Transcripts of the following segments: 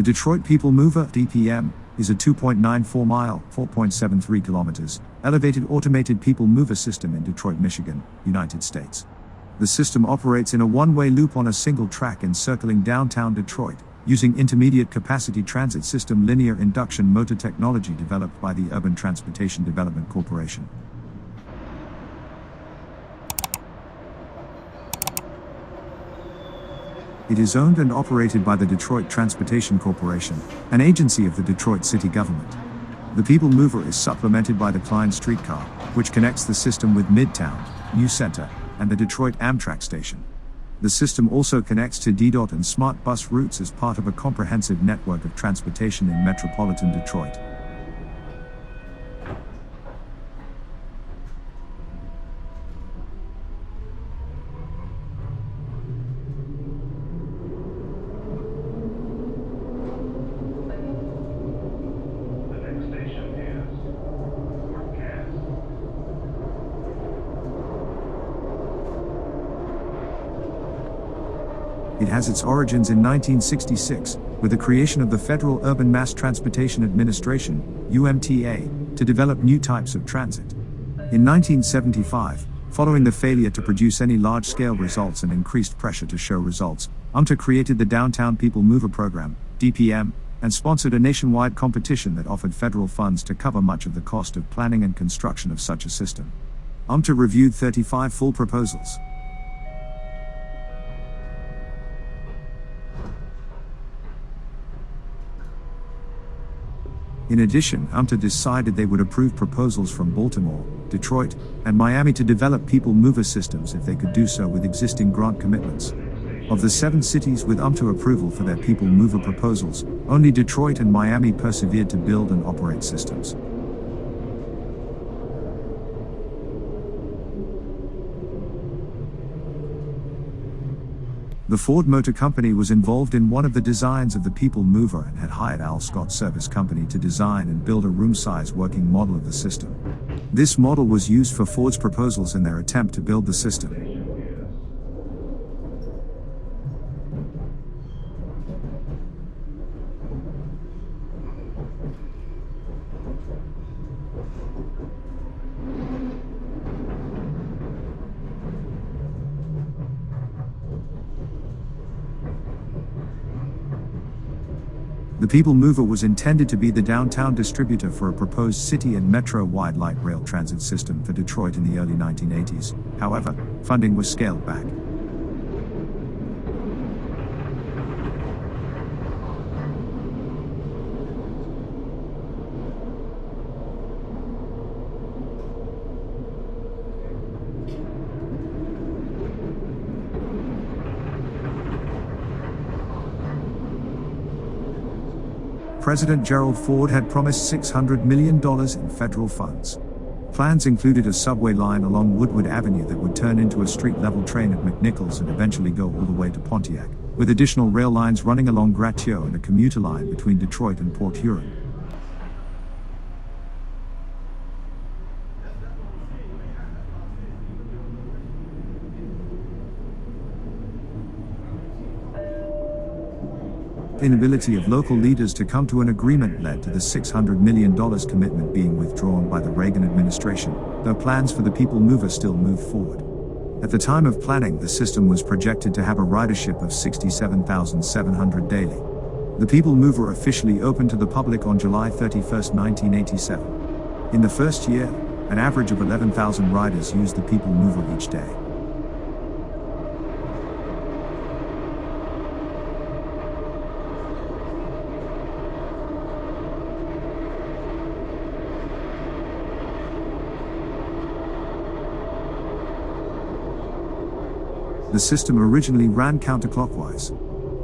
The Detroit People Mover (DPM) is a 2.94-mile (4.73 kilometers) elevated automated people mover system in Detroit, Michigan, United States. The system operates in a one-way loop on a single track encircling downtown Detroit, using intermediate capacity transit system linear induction motor technology developed by the Urban Transportation Development Corporation. It is owned and operated by the Detroit Transportation Corporation, an agency of the Detroit city government. The People Mover is supplemented by the Klein streetcar, which connects the system with Midtown, New Center, and the Detroit Amtrak station. The system also connects to DDOT and Smart Bus routes as part of a comprehensive network of transportation in metropolitan Detroit. It has its origins in 1966, with the creation of the Federal Urban Mass Transportation Administration, UMTA, to develop new types of transit. In 1975, following the failure to produce any large-scale results and increased pressure to show results, UMTA created the Downtown People Mover Program, DPM, and sponsored a nationwide competition that offered federal funds to cover much of the cost of planning and construction of such a system. UMTA reviewed 35 full proposals. In addition, UMTA decided they would approve proposals from Baltimore, Detroit, and Miami to develop people mover systems if they could do so with existing grant commitments. Of the 7 cities with UMTA approval for their people mover proposals, only Detroit and Miami persevered to build and operate systems. The Ford Motor Company was involved in one of the designs of the People Mover and had hired Al Scott Service Company to design and build a room-size working model of the system. This model was used for Ford's proposals in their attempt to build the system. The People Mover was intended to be the downtown distributor for a proposed city and metro-wide light rail transit system for Detroit in the early 1980s. However, funding was scaled back. President Gerald Ford had promised $600 million in federal funds. Plans included a subway line along Woodward Avenue that would turn into a street-level train at McNichols and eventually go all the way to Pontiac, with additional rail lines running along Gratiot and a commuter line between Detroit and Port Huron. Inability of local leaders to come to an agreement led to the $600 million commitment being withdrawn by the Reagan administration, though plans for the People Mover still moved forward. At the time of planning, the system was projected to have a ridership of 67,700 daily. The People Mover officially opened to the public on July 31, 1987. In the first year, an average of 11,000 riders used the People Mover each day. The system originally ran counterclockwise.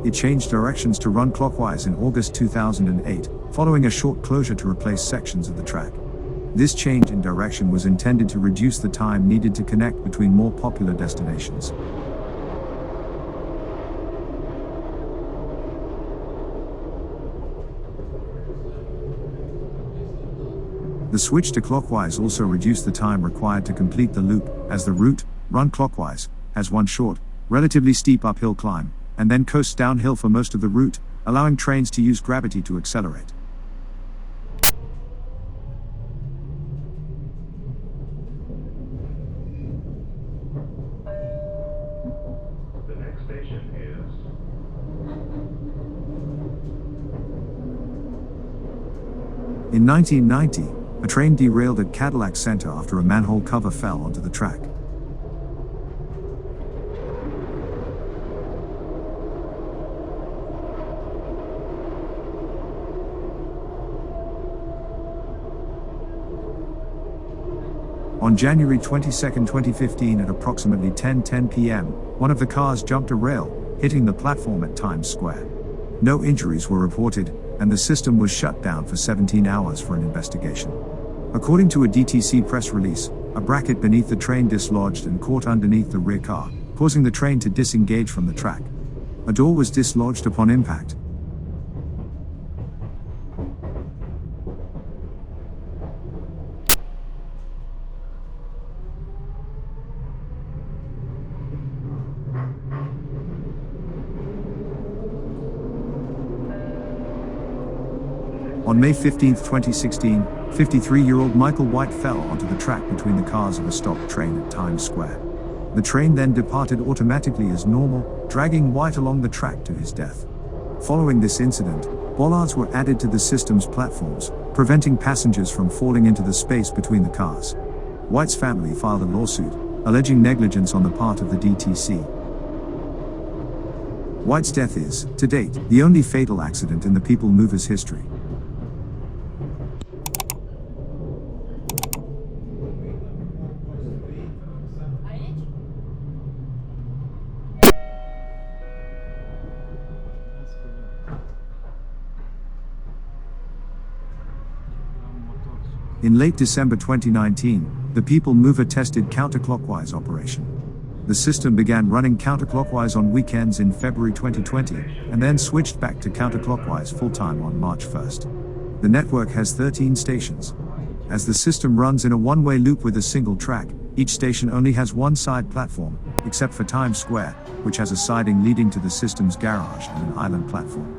It changed directions to run clockwise in August 2008, following a short closure to replace sections of the track. This change in direction was intended to reduce the time needed to connect between more popular destinations. The switch to clockwise also reduced the time required to complete the loop, as the route, run clockwise, has one short, relatively steep uphill climb, and then coasts downhill for most of the route, allowing trains to use gravity to accelerate. The next station is In 1990, a train derailed at Cadillac Center after a manhole cover fell onto the track. On January 22, 2015 at approximately 10:10 p.m., one of the cars jumped a rail, hitting the platform at Times Square. No injuries were reported, and the system was shut down for 17 hours for an investigation. According to a DTC press release, a bracket beneath the train dislodged and caught underneath the rear car, causing the train to disengage from the track. A door was dislodged upon impact. On May 15, 2016, 53-year-old Michael White fell onto the track between the cars of a stopped train at Times Square. The train then departed automatically as normal, dragging White along the track to his death. Following this incident, bollards were added to the system's platforms, preventing passengers from falling into the space between the cars. White's family filed a lawsuit, alleging negligence on the part of the DTC. White's death is, to date, the only fatal accident in the People Movers history. In late December 2019, the People Mover tested counterclockwise operation. The system began running counterclockwise on weekends in February 2020, and then switched back to counterclockwise full-time on March 1st. The network has 13 stations. As the system runs in a one-way loop with a single track, each station only has one side platform, except for Times Square, which has a siding leading to the system's garage and an island platform.